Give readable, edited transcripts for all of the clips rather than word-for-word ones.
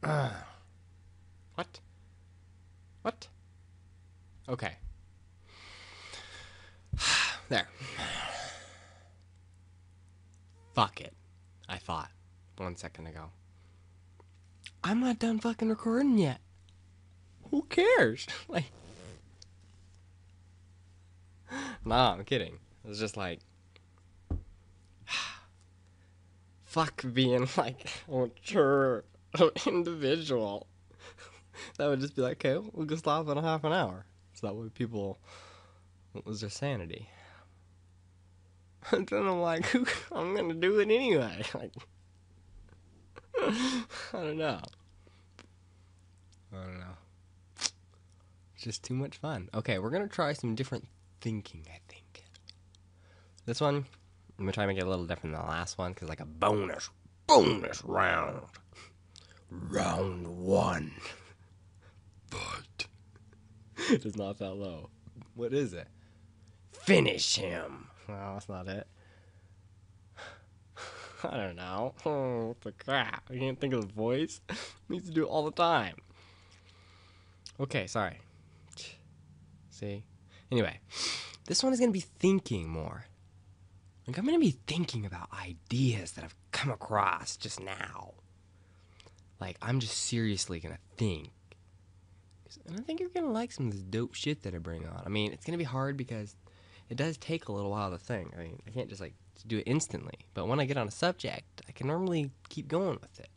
What? What? Okay. There. Fuck it. I thought 1 second ago. I'm not done fucking recording yet. Who cares? Like, nah, I'm kidding. It was just like, fuck being like a mature individual. That would just be like, okay, we'll just stop in a half an hour. So that way people, what was their sanity? And then I'm like, I'm gonna do it anyway. Like, I don't know. I don't know. It's just too much fun. Okay, we're gonna try some different thinking, I think. This one, I'm gonna try to make it a little different than the last one, because like a bonus round. Round one. But it is not that low. What is it? Finish him. Well, that's not it. I don't know. Oh, what the crap? I can't think of the voice. I used to do it all the time. Okay, sorry. See? Anyway, this one is going to be thinking more. Like, I'm going to be thinking about ideas that I've come across just now. Like, I'm just seriously going to think. And I think you're going to like some of this dope shit that I bring on. I mean, it's going to be hard because it does take a little while to think. I mean, I can't just, like, do it instantly. But when I get on a subject, I can normally keep going with it.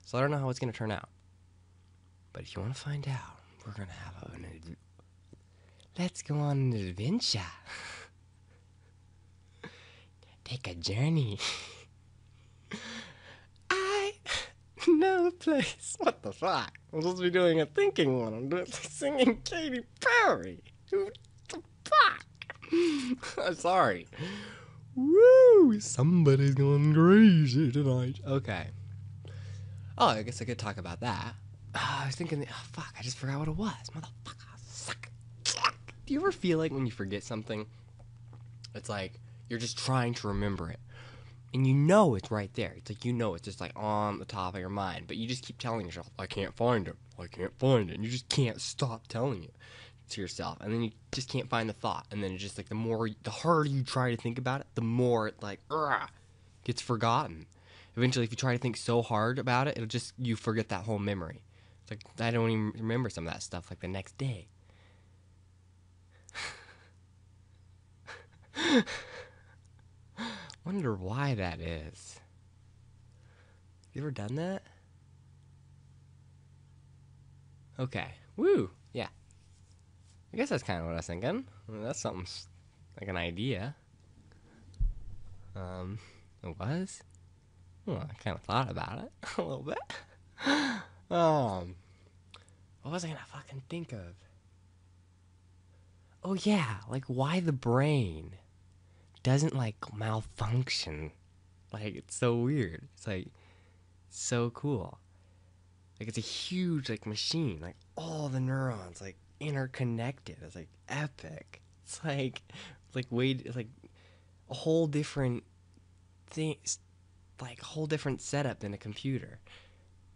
So I don't know how it's going to turn out. But if you want to find out, we're going to have let's go on an adventure. Take a journey. I know a place. What the fuck? I'm supposed to be doing a thinking one. I'm doing singing Katy Perry. What the fuck? I'm sorry. Woo! Somebody's going crazy tonight. Okay. Oh, I guess I could talk about that. I was thinking, fuck, I just forgot what it was. Motherfucker, suck. Do you ever feel like when you forget something, it's like you're just trying to remember it, and you know it's right there. It's like you know it's just like on the top of your mind, but you just keep telling yourself, I can't find it. I can't find it. And you just can't stop telling it to yourself, and then you just can't find the thought, and then it's just like the harder you try to think about it, the more it like gets forgotten. Eventually, if you try to think so hard about it, you forget that whole memory. It's like I don't even remember some of that stuff like the next day. Wonder why that is. You ever done that? Okay. Woo! Yeah. I guess that's kind of what I was thinking. I mean, that's something like an idea. It was? Well, I kind of thought about it a little bit. What was I gonna fucking think of? Oh yeah, like why the brain doesn't like malfunction. Like it's so weird. It's like so cool. Like it's a huge like machine. Like all the neurons like interconnected. It's like epic. It's like it's like a whole different thing, like a whole different setup than a computer.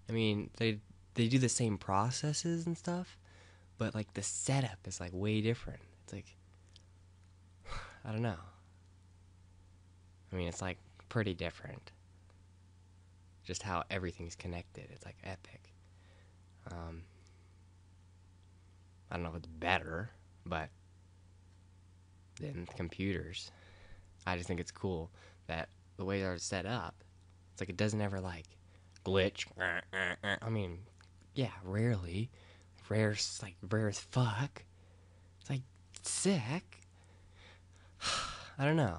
I mean, they do the same processes and stuff, but like the setup is like way different. It's like I don't know. I mean, it's like pretty different. Just how everything's connected. It's like epic. I don't know if it's better, but than computers. I just think it's cool that the way they're set up, it's like it doesn't ever like glitch. I mean, yeah, rarely. Rare as fuck. It's like sick. I don't know.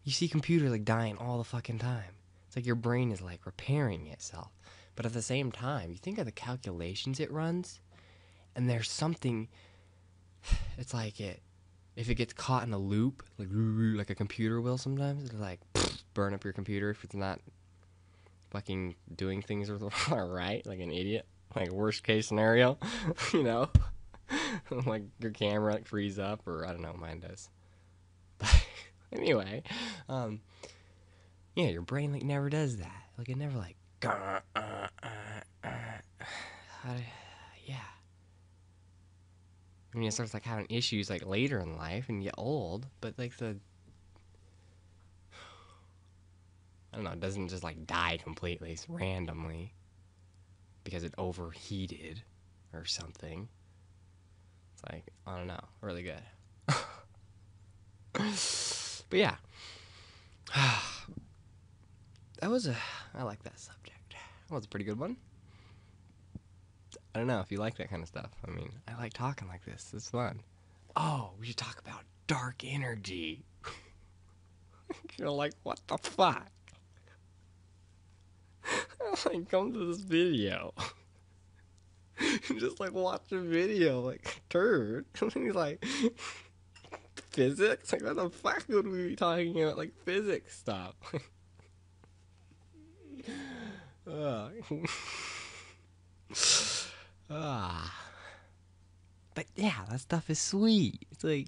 You see computers like dying all the fucking time. It's like your brain is like repairing itself. But at the same time, you think of the calculations it runs, and there's something. It's like if it gets caught in a loop, like a computer will sometimes, it'll like burn up your computer if it's not fucking doing things right, like an idiot. Like worst case scenario, you know, like your camera like freeze up, or I don't know, mine does. But anyway, yeah, your brain like never does that. Like it never like yeah. I mean, it starts like having issues like later in life and you get old, but like I don't know, it doesn't just like die completely randomly because it overheated or something. It's like, I don't know, really good. But yeah. I like that subject. That was a pretty good one. I don't know if you like that kind of stuff. I mean, I like talking like this. It's fun. Oh, we should talk about dark energy. You're like, what the fuck? Like, come to this video. Just like watch a video, like turd. And he's like, physics? Like, what the fuck would we be talking about? Like physics stuff. But yeah, that stuff is sweet. It's like,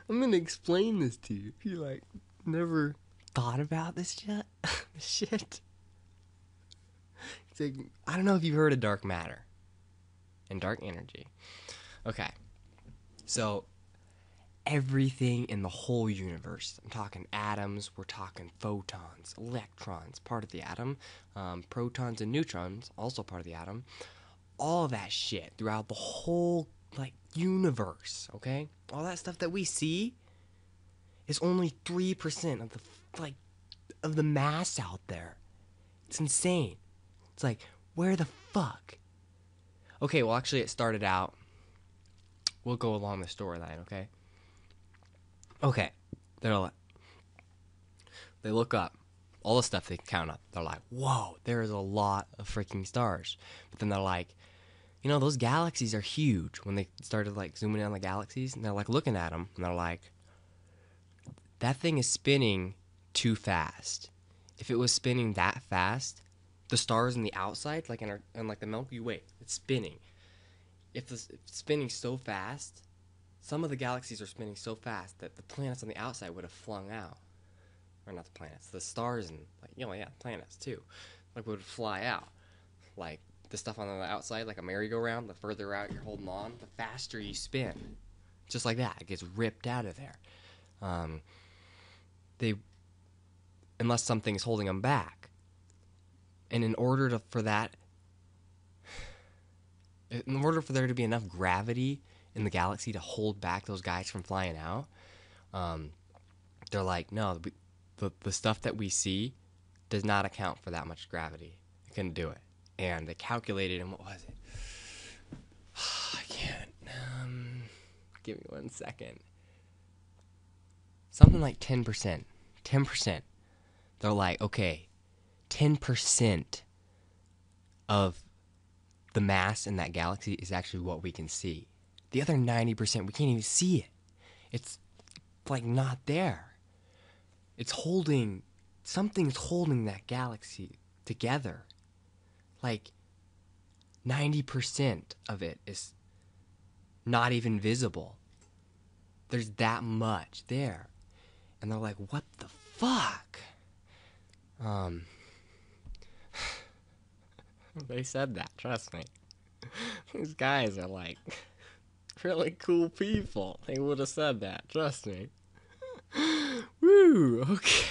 I'm gonna explain this to you if you like never thought about this shit. This shit. It's like, I don't know if you've heard of dark matter and dark energy. Okay, so everything in the whole universe, I'm talking atoms, we're talking photons, electrons, part of the atom, protons and neutrons, also part of the atom, all that shit throughout the whole like universe, okay? All that stuff that we see is only 3% of the mass out there. It's insane. It's like, where the fuck? Okay, well actually it started out, we'll go along the storyline, okay? Okay, they look up all the stuff they count up. They're like, whoa, there's a lot of freaking stars. But then they're like, you know, those galaxies are huge. When they started like zooming in on the galaxies, and they're like looking at them, and they're like, that thing is spinning too fast. If it was spinning that fast, the stars in the outside, like in like the Milky Way, it's spinning. If it's spinning so fast, some of the galaxies are spinning so fast that the planets on the outside would have flung out. Or not the planets, the stars and like, you know, yeah, planets too. Like would fly out. Like the stuff on the outside, like a merry-go-round, the further out you're holding on, the faster you spin. Just like that, it gets ripped out of there. Unless something's holding them back. And in order for there to be enough gravity in the galaxy to hold back those guys from flying out, they're like, no, the stuff that we see does not account for that much gravity. They couldn't do it. And they calculated, and what was it? I can't. Give me 1 second. Something like 10%. 10%. They're like, okay, 10% of the mass in that galaxy is actually what we can see. The other 90%, we can't even see it. It's like not there. Something's holding that galaxy together. Like 90% of it is not even visible. There's that much there. And they're like, what the fuck? They said that, trust me. These guys are like really cool people. They would have said that, trust me. Woo, okay.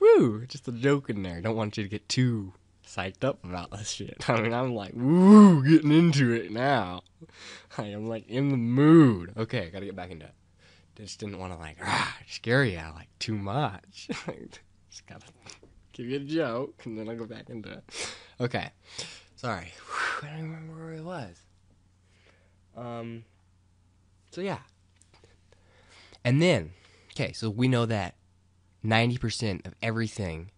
Woo, just a joke in there. Don't want you to get too psyched up about this shit. I mean, I'm like, woo, getting into it now. I'm like in the mood. Okay, gotta get back into it. Just didn't want to like scare you out like too much. Just gotta give you a joke and then I'll go back into it. Okay, sorry. I don't even remember where it was. So yeah. And then, okay, so we know that 90% of everything,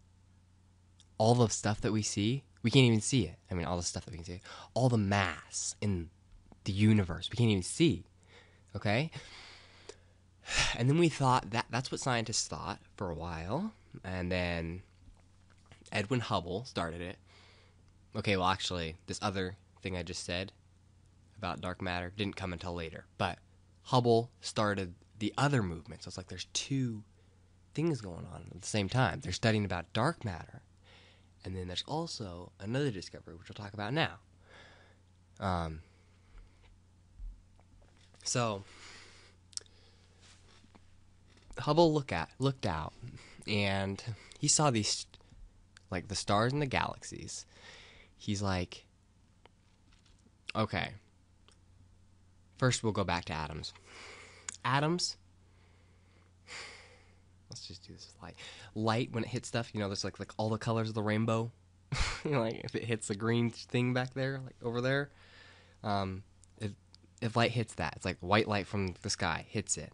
all the stuff that we see, we can't even see it. I mean, all the stuff that we can see, all the mass in the universe, we can't even see. Okay? And then we thought that's what scientists thought for a while. And then Edwin Hubble started it. Okay, well, actually, this other thing I just said about dark matter didn't come until later. But Hubble started the other movement. So it's like there's two things going on at the same time. They're studying about dark matter. And then there's also another discovery, which we'll talk about now. So Hubble looked out, and he saw these, like, the stars and the galaxies. He's like, okay, first we'll go back to atoms. Atoms, let's just do this with light. Light, when it hits stuff, there's like all the colors of the rainbow. Like if it hits the green thing back there, like over there, if light hits that, it's like white light from the sky hits it.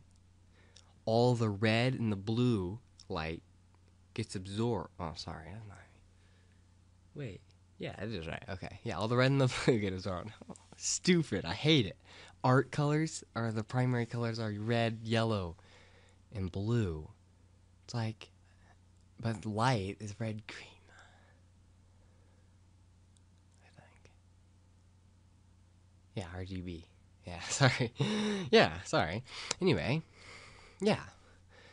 All the red and the blue light gets absorbed. Oh, sorry. Wait. Yeah, it is right. Okay. Yeah, all the red and the blue get absorbed. Oh, stupid. I hate it. Art colors are the primary colors are red, yellow, and blue. It's like, but light is red, green. I think. Yeah, RGB. Yeah, sorry. Yeah, sorry. Anyway. Yeah.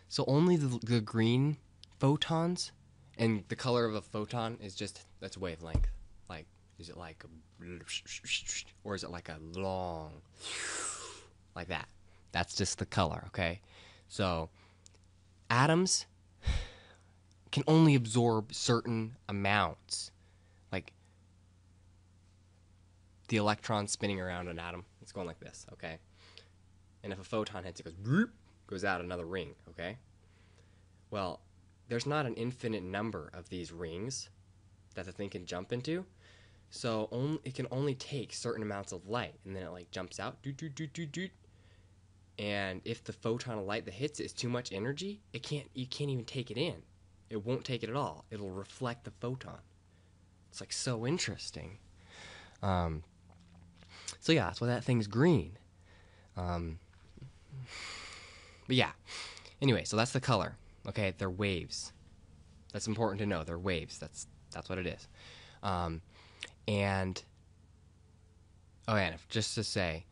So only the green photons, and the color of a photon is just, that's wavelength. Like, is it like a, or is it like a long, like that? That's just the color, okay? So atoms can only absorb certain amounts. Like the electron spinning around an atom, it's going like this, okay? And if a photon hits, it goes out another ring, okay? Well, there's not an infinite number of these rings that the thing can jump into, so it can only take certain amounts of light, and then it like jumps out, and if the photon of light that hits it is too much energy, you can't even take it in. It won't take it at all. It'll reflect the photon. It's like so interesting. So yeah, that's why that thing's green. But yeah. Anyway, so that's the color. Okay, they're waves. That's important to know. They're waves. That's what it is. And just to say,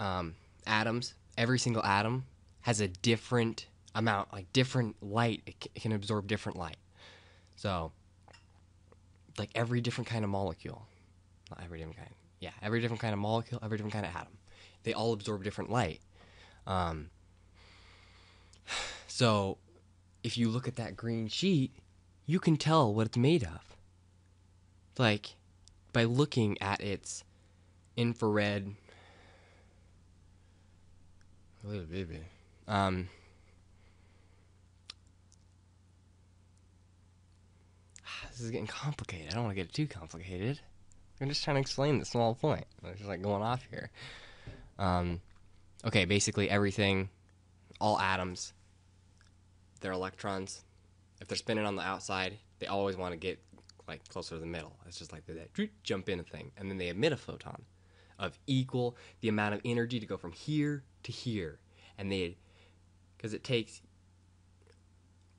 atoms. Every single atom has a different amount, like different light. It can absorb different light. So, like every different kind of molecule, not every different kind. Yeah, every different kind of molecule, every different kind of atom. They all absorb different light. So, if you look at that green sheet, you can tell what it's made of. Like, by looking at its infrared. Little baby. This is getting complicated. I don't want to get it too complicated. I'm just trying to explain the small point. I'm just like going off here. Okay, basically everything, all atoms, their electrons, if they're spinning on the outside, they always want to get like closer to the middle. It's just like that jump in thing, and then they emit a photon of equal the amount of energy to go from here to here, and because it takes,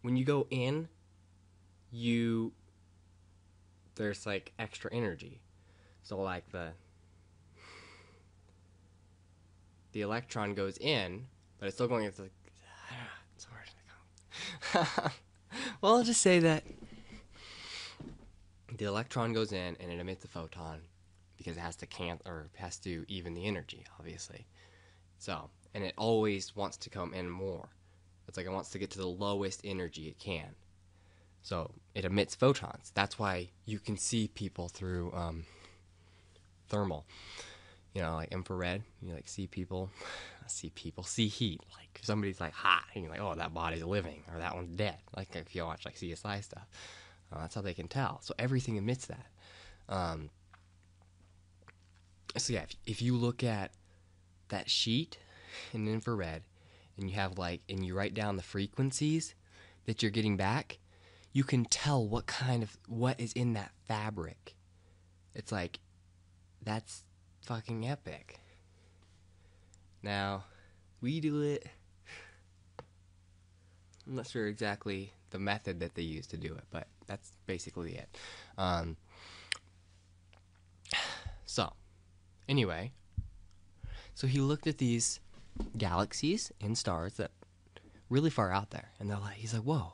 when you go in, there's like extra energy. So like the electron goes in, but it's still going into the, it's hard. Well, I'll just say that the electron goes in and it emits a photon because it has to even the energy, obviously. So, and it always wants to come in more. It's like it wants to get to the lowest energy it can. So it emits photons. That's why you can see people through thermal, like infrared. You like see heat. Like if somebody's like hot, and you're like, oh, that body's living, or that one's dead. Like if you watch like CSI stuff, that's how they can tell. So everything emits that. So yeah, if you look at that sheet in infrared, and you write down the frequencies that you're getting back, you can tell what is in that fabric. It's like, that's fucking epic. Now, we do it, I'm not sure exactly the method that they use to do it, but that's basically it. So, anyway, so he looked at these galaxies and stars that really far out there, and he's like, whoa,